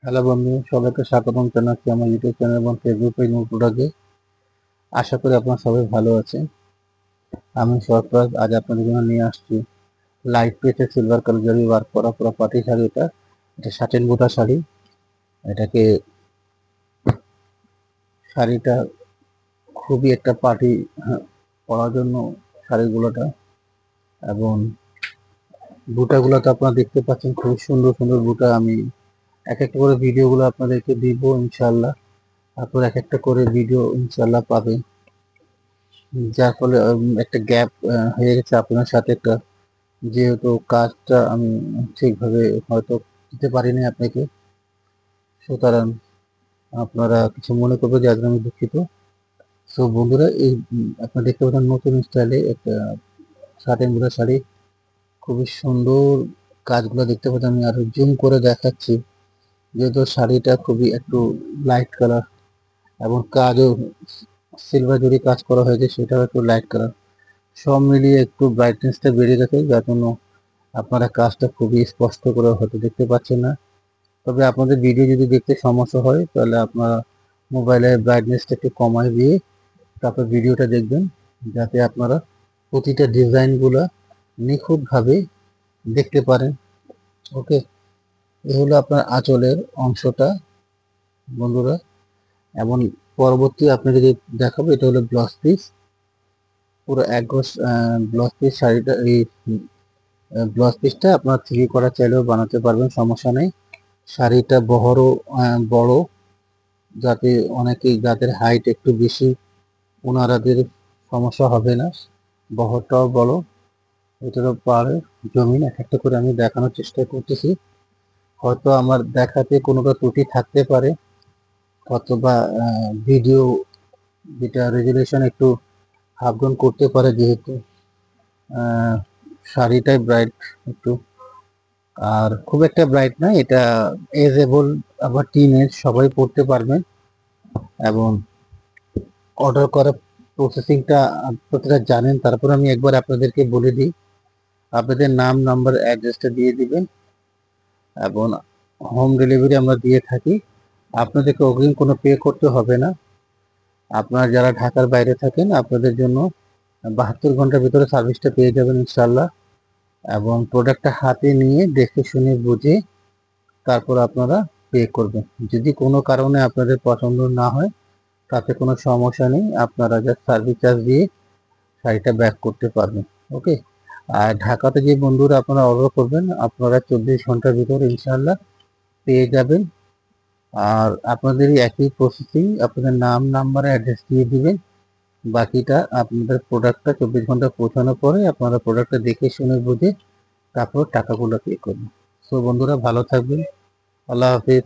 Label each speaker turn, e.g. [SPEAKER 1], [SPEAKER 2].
[SPEAKER 1] Hello বন্ধু, সবাইকে স্বাগতম জানাচ্ছি আমার ইউটিউব চ্যানেল এবং ফেসবুক পেজ মুকুটাকে। আশা করি আপনারা সবাই ভালো আছেন। আমি সরফরাজ আজ আপনাদের জন্য নিয়ে আসছি লাইট ওয়েটের সিলভার কালার জরি ওয়ার্ক করা পুরো পাটি শাড়ি। এটা সাটেন বুটা শাড়ি। এটাকে শাড়িটা খুবই একটা পার্টি পরার জন্য শাড়িগুলোটা, এবং বুটাগুলো তো আপনারা দেখতে পাচ্ছেন, খুব সুন্দর সুন্দর বুটা। আমি এক একটা করে ভিডিওগুলো আপনাদেরকে দিব ইনশাল্লাহ। আপনারা এক একটা করে ভিডিও ইনশাল্লাহ পাবেন, যার ফলে একটা গ্যাপ হয়ে গেছে আপনার সাথে একটা, যেহেতু কাজটা আমি ঠিকভাবে হয়তো দিতে পারিনি আপনাকে, সুতরাং আপনারা কিছু মনে করবে যে আজ আমি দুঃখিত। সো বন্ধুরা, এই আপনারা দেখতে পাচ্ছেন নতুন স্টাইলে একটা শার্ট এমব্রয়ডারি শাড়ি, খুবই সুন্দর কাজগুলো দেখতে পাচ্ছেন। আমি আরো জুম করে দেখাচ্ছি, যেহেতু শাড়িটা খুবই একটু লাইট কালার এবং কাজও সিলভার জরি কাজ করা হয়েছে, সেটাও একটু লাইট কালার। সব মিলিয়ে একটু ব্রাইটনেসটা বেড়ে গেছে, যার জন্য আপনারা কাজটা খুবই স্পষ্ট করে হয়তো দেখতে পাচ্ছেন না। তবে আপনাদের ভিডিও যদি দেখতে সমস্যা হয়, তাহলে আপনারা মোবাইলের ব্রাইটনেসটা একটু কমায় দিয়ে তারপর ভিডিওটা দেখবেন, যাতে আপনারা প্রতিটা ডিজাইনগুলো নিখুঁতভাবে দেখতে পারেন। ওকে, এ হলো আপনার আঁচলের অংশটা বন্ধুরা। এমন পরবর্তী আপনাকে যে দেখাবো, এটা হলো ব্লাউজ পিস। পুরো এক গজ ব্লাউজ পিস শাড়িটা, এই ব্লাউজ পিসটা আপনার থ্রি করা চাইলেও বানাতে পারবেন, সমস্যা নেই। শাড়িটা বহরও বড়, যাতে অনেকেই যাদের হাইট একটু বেশি ওনারাদের সমস্যা হবে না। বহরটাও বড়, এটারও পাড়ে জমিন এক একটা করে আমি দেখানোর চেষ্টা করতেছি। হয়তো আমার দেখাতে কোনোটা ত্রুটি থাকতে পারে, অথবা ভিডিও যেটা রেজুলেশন একটু আপ ডাউন করতে পারে, যেহেতু শাড়িটাই ব্রাইট একটু, আর খুব একটা ব্রাইট না এটা। এজেবল আবার টিন এজ সবাই পড়তে পারবেন। এবং অর্ডার করার প্রসেসিংটা আপনারা জানেন, তারপর আমি একবার আপনাদেরকে বলে দিই। আপনাদের নাম, নাম্বার, অ্যাড্রেসটা দিয়ে দিবেন, এবং হোম ডেলিভারি আমরা দিয়ে থাকি। আপনাদেরকে অগ্রিম কোনো পে করতে হবে না। আপনারা যারা ঢাকার বাইরে থাকেন, আপনাদের জন্য 72 ঘন্টার ভিতরে সার্ভিসটা পেয়ে যাবেন ইনশাল্লাহ। এবং প্রোডাক্টটা হাতে নিয়ে দেখে শুনে বুঝে তারপর আপনারা পে করবেন। যদি কোনো কারণে আপনাদের পছন্দ না হয়, তাতে কোনো সমস্যা নেই, আপনারা জাস্ট সার্ভিস চার্জ দিয়ে শাড়িটা ব্যাক করতে পারবেন। ওকে, আর ঢাকাতে যে বন্ধুরা আপনারা অর্ডার করবেন, আপনারা 24 ঘন্টার ভিতরে ইনশাল্লাহ পেয়ে যাবেন। আর আপনাদের একই প্রসেসিং, আপনাদের নাম, নাম্বার, অ্যাড্রেস দিয়ে দিবেন। বাকিটা আপনাদের প্রোডাক্টটা 24 ঘন্টা পৌঁছানোর পরে আপনারা প্রোডাক্টটা দেখে শুনে বুঝে তারপর টাকাগুলো পে করবেন। সো বন্ধুরা, ভালো থাকবেন। আল্লাহ হাফিজ।